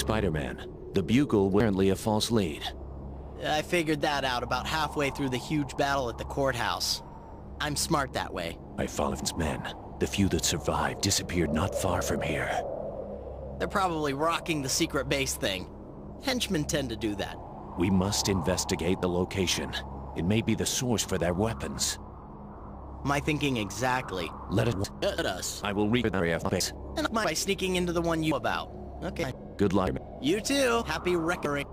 Spiderman. The Bugle was apparently a false lead. I figured that out about halfway through the huge battle at the courthouse. I'm smart that way. I followed his men. The few that survived disappeared not far from here. They're probably rocking the secret base thing. Henchmen tend to do that. We must investigate the location. It may be the source for their weapons. My thinking exactly. Let us. I will read the area of base. And by sneaking into the one you know about. Okay. Good luck. You too. Happy recurring.